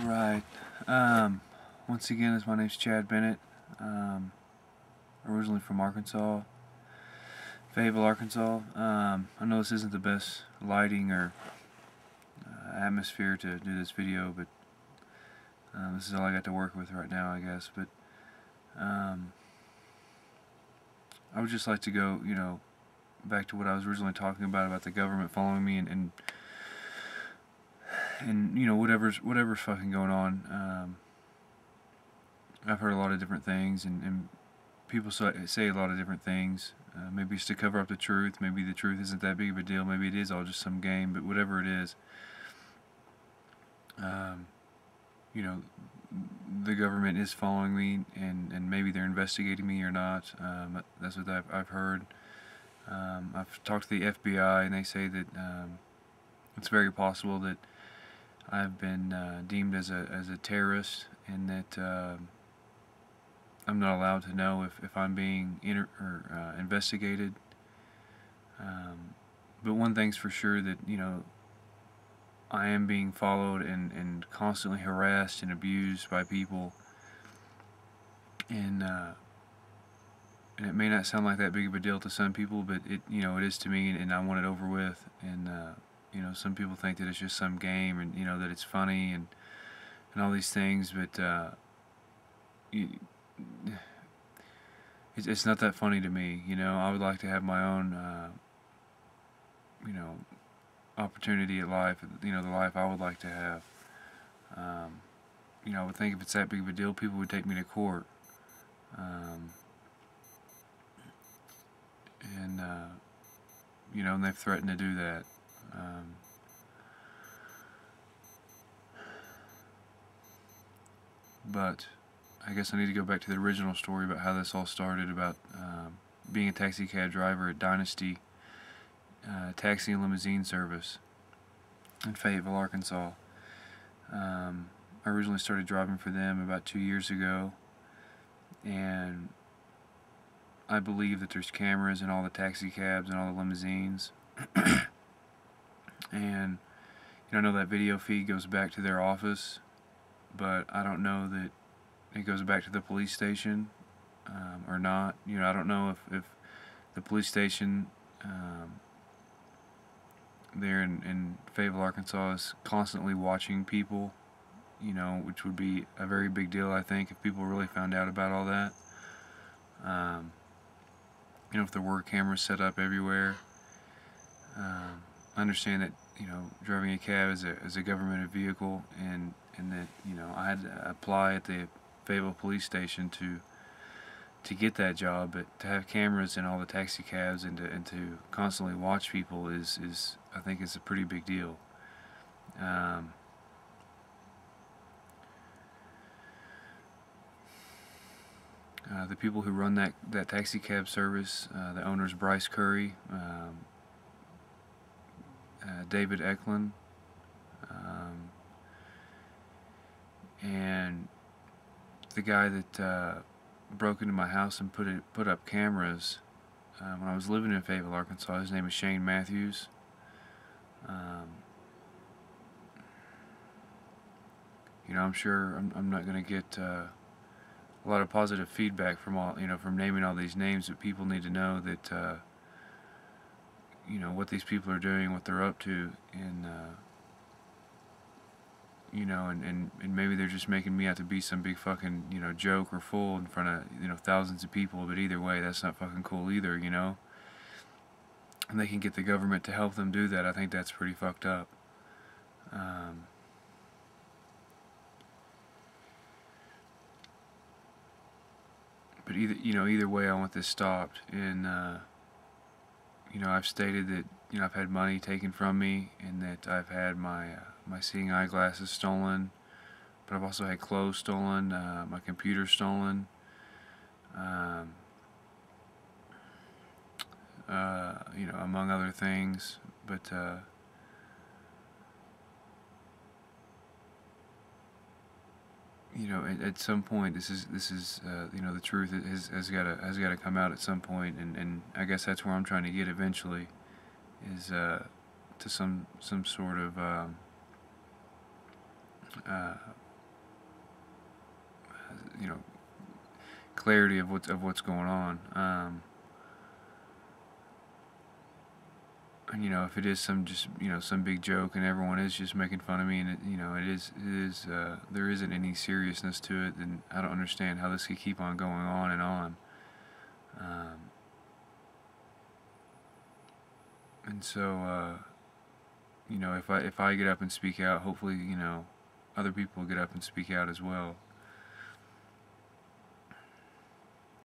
Alright, once again, my name's Chad Bennett, originally from Arkansas, Fayetteville, Arkansas. I know this isn't the best lighting or atmosphere to do this video, but this is all I got to work with right now, I guess. But I would just like to go, back to what I was originally talking about the government following me and whatever's fucking going on. I've heard a lot of different things, and people say a lot of different things. Maybe it's to cover up the truth. Maybe the truth isn't that big of a deal. Maybe it is all just some game. But whatever it is, the government is following me, and maybe they're investigating me or not. That's what I've heard. I've talked to the FBI, and they say that it's very possible that I've been deemed as a terrorist, and that I'm not allowed to know if I'm being investigated. But one thing's for sure, that I am being followed and constantly harassed and abused by people, and it may not sound like that big of a deal to some people, but it is to me, and I want it over with. And some people think that it's just some game, and that it's funny and all these things, but it's not that funny to me. I would like to have my own opportunity at life, the life I would like to have. I would think if it's that big of a deal, people would take me to court. And they've threatened to do that. But I guess I need to go back to the original story about how this all started, about being a taxi cab driver at Dynasty Taxi and Limousine Service in Fayetteville, Arkansas. I originally started driving for them about 2 years ago, and I believe that there's cameras in all the taxi cabs and all the limousines. And I know that video feed goes back to their office, but I don't know that it goes back to the police station or not. I don't know if the police station there in Fayetteville, Arkansas is constantly watching people, which would be a very big deal, I think, if people really found out about all that. If there were cameras set up everywhere. I understand that driving a cab is a government vehicle, and that I had to apply at the Fayetteville police station to get that job. But to have cameras in all the taxi cabs and to constantly watch people is I think it's a pretty big deal. The people who run that taxi cab service, the owner's Bryce Curry, David Eklund, and the guy that broke into my house and put up cameras when I was living in Fayetteville, Arkansas. His name is Shane Matthews. I'm sure I'm not going to get a lot of positive feedback from from naming all these names, but people need to know that what these people are doing, what they're up to, and and maybe they're just making me out to be some big fucking joke or fool in front of thousands of people. But either way, that's not fucking cool either. And they can get the government to help them do that. I think that's pretty fucked up. But either way, I want this stopped. And I've stated that I've had money taken from me, and that I've had my seeing eyeglasses stolen, but I've also had clothes stolen, my computer stolen, among other things. But at some point, this is the truth has got to come out at some point, and I guess that's where I'm trying to get eventually, is to some sort of you know, clarity of what's going on. And, you know, if it is some just, you know, some big joke and everyone is just making fun of me, and you know, there isn't any seriousness to it, then I don't understand how this could keep on going on and on. And so, you know, if I get up and speak out, hopefully, you know, other people get up and speak out as well.